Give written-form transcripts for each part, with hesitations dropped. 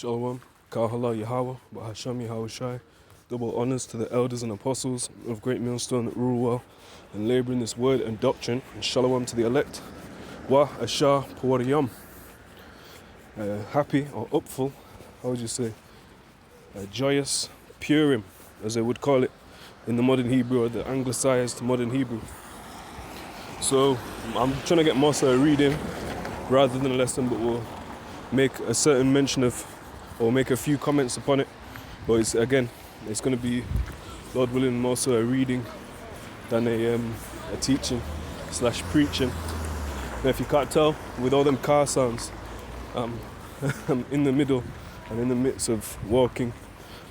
Shalom, Yahawah, bahasham, Yahawashi. Double honors to the elders and apostles of Great Millstone that rule well and labor in this word and doctrine. And shalom to the elect. Wa ashar halalyam. Happy or upful, how would you say? Joyous, Purim, as they would call it in the modern Hebrew or the anglicized modern Hebrew. So I'm trying to get more so a reading rather than a lesson, but we'll make a certain mention of, or make a few comments upon it. But it's going to be, Lord willing, more so a reading than a teaching / preaching. Now, if you can't tell, with all them car sounds, I'm in the middle and in the midst of walking.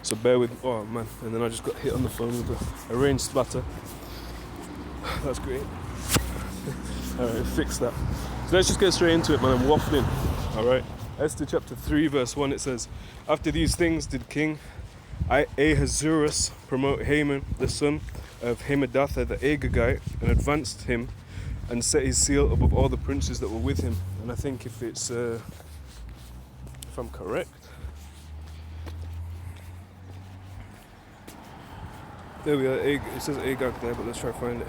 So bear with, oh man, and then I just got hit on the phone with a rain splatter. That's great. Alright, fix that. So let's just get straight into it, man. I'm waffling. Alright. Esther chapter 3 verse 1, it says, after these things did King Ahasuerus promote Haman, the son of Hadassah the Agagite, and advanced him and set his seal above all the princes that were with him. And I think if it's, if I'm correct, there we are, it says Agag there, but let's try to find it.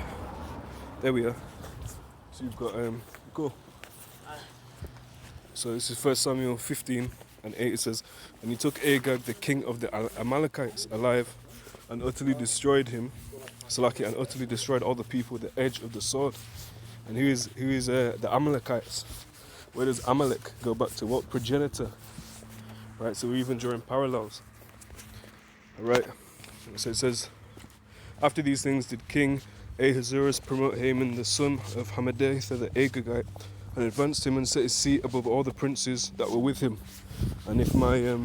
There we are. So you've got, cool. So this is 1 Samuel 15 and 8, it says, and he took Agag, the king of the Amalekites, alive, and utterly destroyed him, and utterly destroyed all the people with the edge of the sword. And who is the Amalekites? Where does Amalek go back to? What progenitor? Right, so we're even drawing parallels. Alright, so it says, after these things did King Ahasuerus promote Haman, the son of Hadassah the Agagite, and advanced him and set his seat above all the princes that were with him. And if my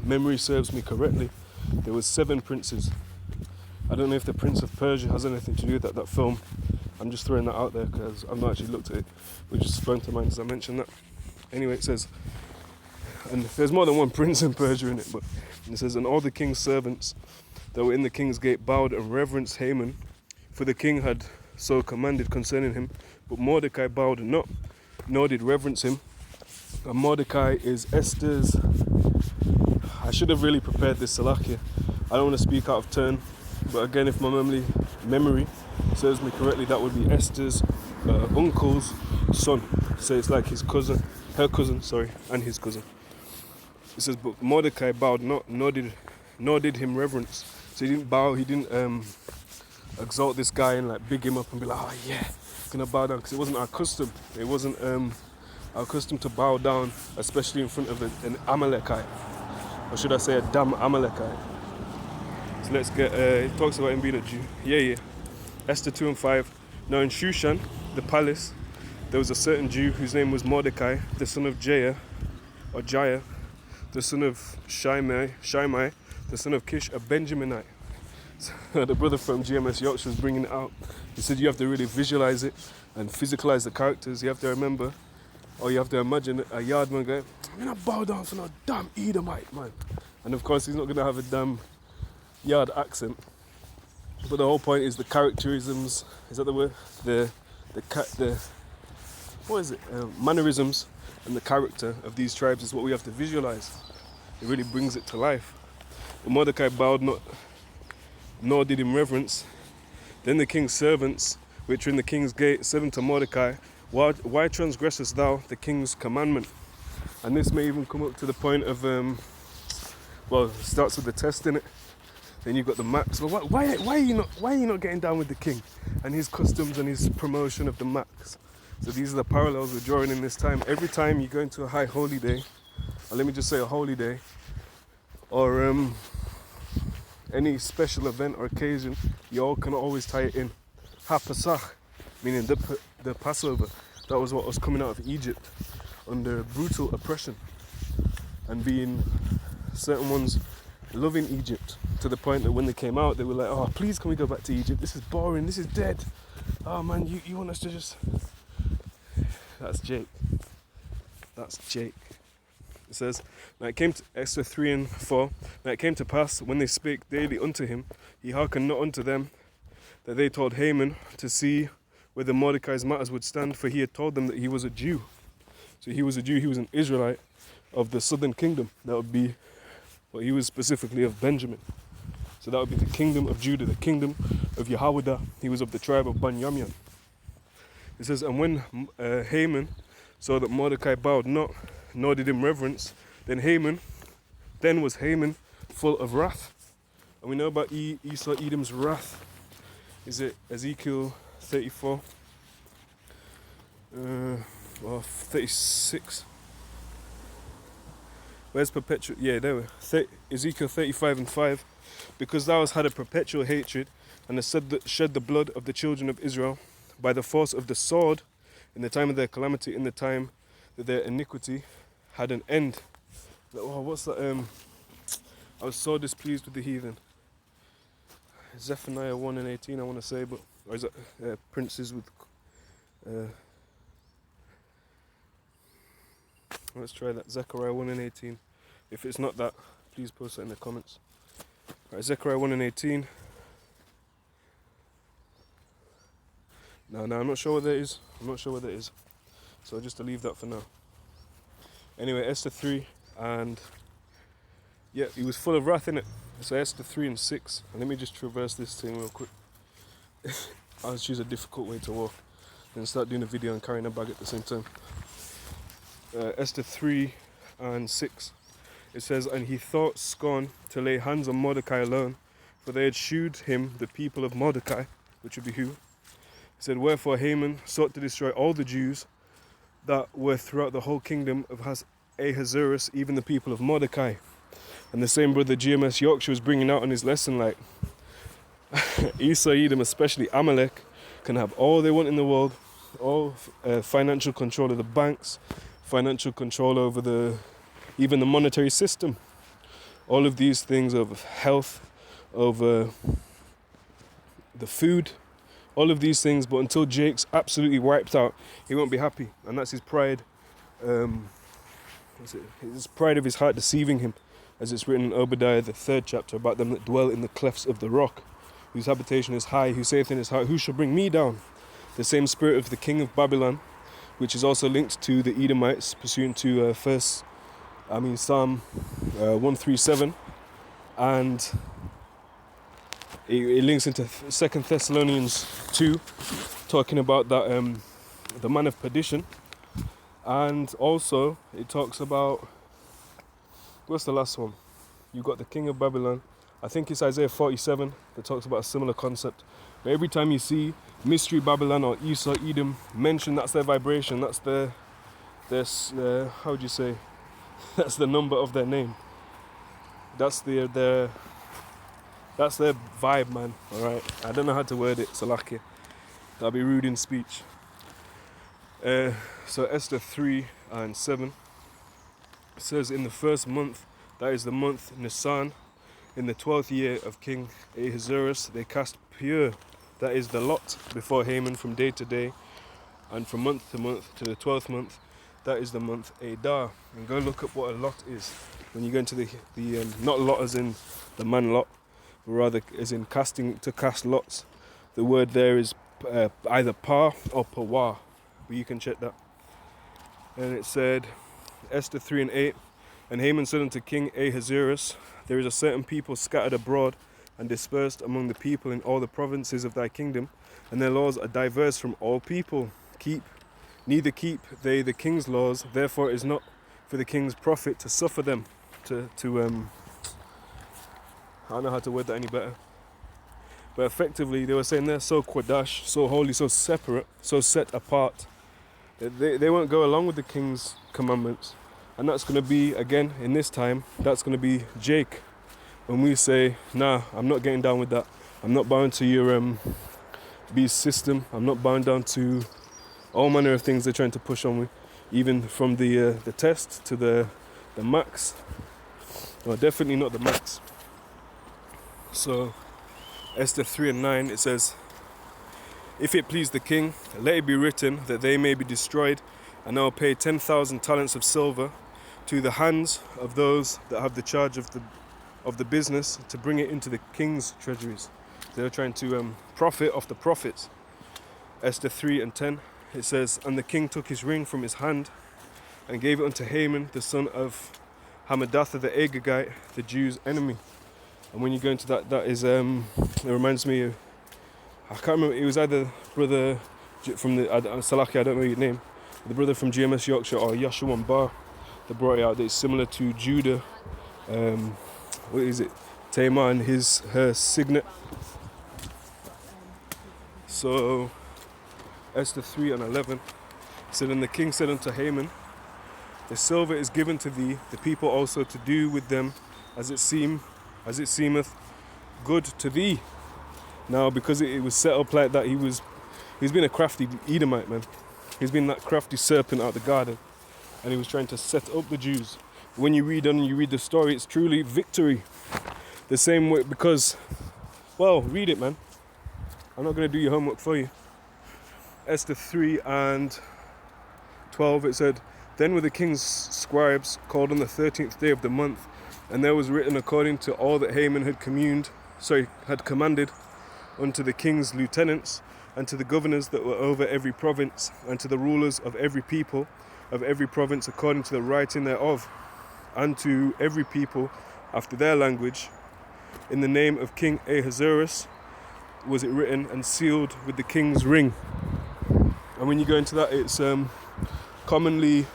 memory serves me correctly, there were 7 princes. I don't know if the Prince of Persia has anything to do with that film. I'm just throwing that out there because I've not actually looked at it. It just sprang to mind as I mentioned that. Anyway, it says, and there's more than one prince in Persia in it, but it says, and all the king's servants that were in the king's gate bowed and reverenced Haman, for the king had so commanded concerning him. But Mordecai bowed not, nor did reverence him. And Mordecai is Esther's, I should have really prepared this Salakia. I don't want to speak out of turn, but again, if my memory serves me correctly, that would be Esther's uncle's son. So it's like his cousin, her cousin, sorry, and his cousin. It says, but Mordecai bowed not, nor did him reverence. So he didn't bow, he didn't exalt this guy and like big him up and be like, oh yeah, gonna bow down, because it wasn't our custom. It wasn't our custom to bow down, especially in front of an Amalekite, or should I say a damn Amalekite. So let's get, it talks about him being a Jew. Yeah. Esther 2 and 5. Now in Shushan, the palace, there was a certain Jew whose name was Mordecai, the son of Jaiah, the son of Shimei, the son of Kish, a Benjaminite. So the brother from GMS Yorkshire was bringing it out. He said you have to really visualize it and physicalize the characters. You have to remember, or you have to imagine a yardman going, I'm gonna bow down for no damn Edomite, man. And of course he's not gonna have a damn yard accent. But the whole point is the characterisms, is that the word? The what is it? Mannerisms and the character of these tribes is what we have to visualize. It really brings it to life. But Mordecai bowed not, nor did him reverence. Then the king's servants, which were in the king's gate, said unto Mordecai, why transgressest thou the king's commandment? And this may even come up to the point of, well, it starts with the test in it. Then you've got the max. But why are you not getting down with the king and his customs and his promotion of the max? So these are the parallels we're drawing in this time. Every time you go into a high holy day, or let me just say a holy day, or any special event or occasion, you all can always tie it in. Ha-Pesach, meaning the Passover. That was what was coming out of Egypt under brutal oppression, and being certain ones loving Egypt to the point that when they came out, they were like, oh, please can we go back to Egypt? This is boring, this is dead. Oh man, you want us to just... That's Jake. It says, now it came to Esther 3 and 4. Now it came to pass, when they spake daily unto him, he hearkened not unto them, that they told Haman to see whether Mordecai's matters would stand, for he had told them that he was a Jew. So he was a Jew, he was an Israelite, of the southern kingdom. That would be, well, he was specifically of Benjamin. So that would be the kingdom of Judah, the kingdom of Yahawah. He was of the tribe of Benjamin. It says, and when Haman saw that Mordecai bowed not, nor did him reverence, then was Haman full of wrath. And we know about Esau Edom's wrath. Is it Ezekiel 34 or 36? Where's perpetual? Yeah, there we Ezekiel 35:5. Because thou hast had a perpetual hatred, and hast shed the blood of the children of Israel by the force of the sword, in the time of their calamity, in the time that their iniquity had an end. Oh, what's that? I was so displeased with the heathen. Zephaniah 1:18, I want to say, but or is it princes with? Let's try that. Zechariah 1:18. If it's not that, please post it in the comments. Right, Zechariah 1:18. No, I'm not sure what that is. So I'll just leave that for now. Anyway, Esther 3, and yeah, he was full of wrath in it. So Esther 3:6. And let me just traverse this thing real quick. I'll choose a difficult way to walk and start doing a video and carrying a bag at the same time. Esther 3:6. It says, and he thought scorn to lay hands on Mordecai alone, for they had shewed him the people of Mordecai, which would be who? He said, wherefore Haman sought to destroy all the Jews that were throughout the whole kingdom of Ahasuerus, even the people of Mordecai. And the same brother GMS Yorkshire was bringing out on his lesson, like, Esau, Edom, especially Amalek, can have all they want in the world, all financial control of the banks, financial control over even the monetary system, all of these things, over health, over the food, all of these things. But until Jake's absolutely wiped out, he won't be happy, and that's his pride. His pride of his heart deceiving him, as it's written in Obadiah the 3rd chapter about them that dwell in the clefts of the rock, whose habitation is high, who saith in his heart, who shall bring me down? The same spirit of the king of Babylon, which is also linked to the Edomites, pursuant to Psalm 137, and it links into 2 Thessalonians 2, talking about that the man of perdition, and also it talks about, what's the last one? You got the king of Babylon. I think it's Isaiah 47 that talks about a similar concept. But every time you see Mystery Babylon or Esau Edom mentioned, that's their vibration, that's their how would you say? That's the number of their name. That's their vibe, man. All right. I don't know how to word it, so lucky. That'll be rude in speech. So Esther 3:7 says, in the first month, that is the month Nisan, in the 12th year of King Ahasuerus, they cast pure, that is the lot, before Haman from day to day, and from month to month to the 12th month, that is the month Adar. And go look up what a lot is. When you go into the not lot as in the man lot, but rather as in to cast lots. The word there is either par or pawar, but you can check that. And it said, Esther 3:8, and Haman said unto King Ahasuerus, there is a certain people scattered abroad and dispersed among the people in all the provinces of thy kingdom, and their laws are diverse from all people. Neither keep they the king's laws, therefore it is not for the king's profit to suffer them. I don't know how to word that any better. But effectively, they were saying they're so quadash, so holy, so separate, so set apart, that they won't go along with the king's commandments. And that's going to be, again, in this time, that's going to be Jake. When we say, nah, I'm not getting down with that. I'm not bound to your beast system. I'm not bound down to all manner of things they're trying to push on me. Even from the test to the max. No, definitely not the max. So, Esther 3:9, it says, if it please the king, let it be written that they may be destroyed, and I will pay 10,000 talents of silver to the hands of those that have the charge of the business to bring it into the king's treasuries. They're trying to profit off the prophets. Esther 3:10, it says, and the king took his ring from his hand and gave it unto Haman, the son of Hammedatha the Agagite, the Jews' enemy. And when you go into that, that is, it reminds me of, I can't remember, it was either brother from the, Salaki, I don't know your name, the brother from GMS Yorkshire or Yahawah Bar that brought it out that it's similar to Judah, what is it, Tamar and her signet. So, Esther 3:11 said, and the king said unto Haman, the silver is given to thee, the people also to do with them as it seemeth good to thee. Now, because it was set up like that, he's been a crafty Edomite, man. He's been that crafty serpent out of the garden, and he was trying to set up the Jews. When you read on and you read the story, it's truly victory. The same way, because, well, read it, man. I'm not going to do your homework for you. Esther 3:12, it said, then were the king's scribes called on the 13th day of the month, and there was written according to all that Haman had commanded unto the king's lieutenants, and to the governors that were over every province, and to the rulers of every people, of every province according to the writing thereof, and to every people after their language. In the name of King Ahasuerus was it written and sealed with the king's ring. And when you go into that, it's commonly,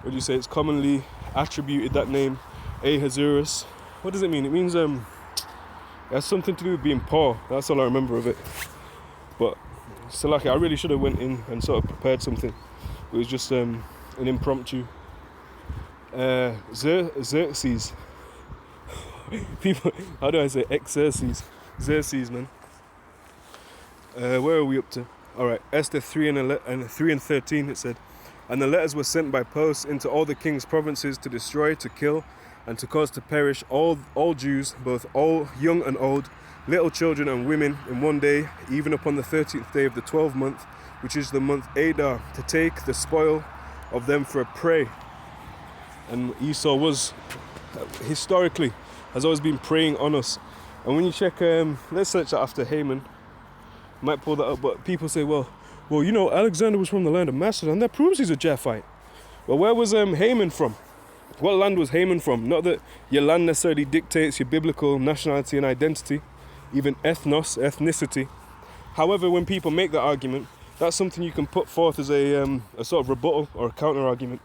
it's commonly attributed, that name, Ahasuerus. What does it mean? It means it has something to do with being poor. That's all I remember of it. But so like I really should have went in and sort of prepared something. It was just an impromptu. Xerxes. People, how do I say Xerxes? Xerxes, man. Where are we up to? All right, Esther 3:13. It said, and the letters were sent by post into all the king's provinces to destroy, to kill, and to cause to perish all Jews, both all young and old, little children and women, in one day, even upon the 13th day of the 12th month, which is the month Adar, to take the spoil of them for a prey. And Esau was, historically, has always been preying on us. And when you check, let's search that after Haman. Might pull that up, but people say, well, you know, Alexander was from the land of Macedon. That proves he's a Japhite. Well, where was Haman from? What land was Haman from? Not that your land necessarily dictates your biblical nationality and identity, even ethnicity. However, when people make that argument, that's something you can put forth as a sort of rebuttal or a counter argument.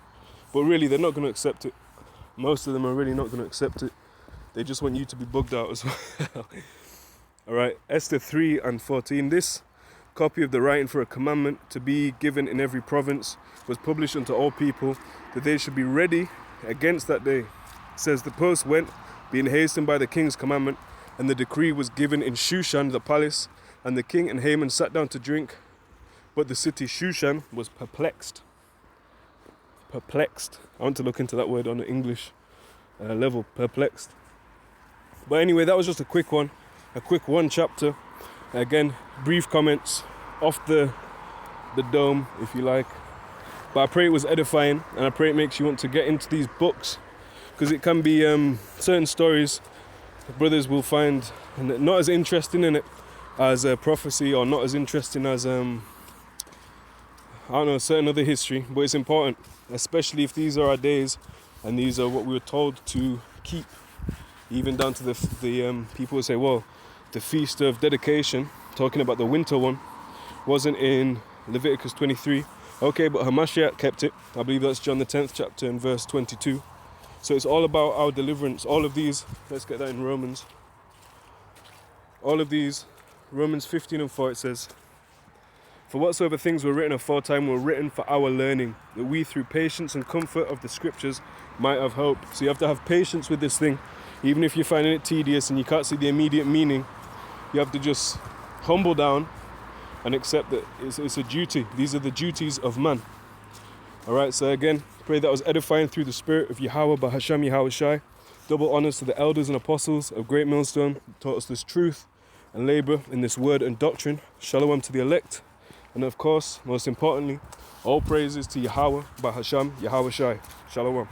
But really, they're not going to accept it. Most of them are really not going to accept it. They just want you to be bugged out as well. Alright, Esther 3:14. This copy of the writing for a commandment to be given in every province was published unto all people, that they should be ready against that day. It says, the post went, being hastened by the king's commandment, and the decree was given in Shushan, the palace, and the king and Haman sat down to drink, but the city Shushan was perplexed. Perplexed. I want to look into that word on the English level, perplexed. But anyway, that was just a quick one chapter. Again, brief comments off the dome, if you like. But I pray it was edifying, and I pray it makes you want to get into these books, because it can be certain stories brothers will find not as interesting in it as a prophecy, or not as interesting as certain other history. But it's important, especially if these are our days and these are what we were told to keep. Even down to the people who say, well, the Feast of Dedication, talking about the winter one, wasn't in Leviticus 23. Okay, but Hamashiach kept it. I believe that's John the 10th chapter and verse 22. So it's all about our deliverance. All of these, let's get that in Romans. All of these, Romans 15:4, it says, for whatsoever things were written aforetime were written for our learning, that we through patience and comfort of the scriptures might have hope. So you have to have patience with this thing. Even if you're finding it tedious and you can't see the immediate meaning, you have to just humble down and accept that it's a duty. These are the duties of man. Alright, so again, pray that was edifying through the spirit of Yahawah, bahasham, Yahawashi. Double honors to the elders and apostles of Great Millstone, who taught us this truth and labor in this word and doctrine. Shalom to the elect. And of course, most importantly, all praises to Yahawah, bahasham, Yahawashi. Shalom.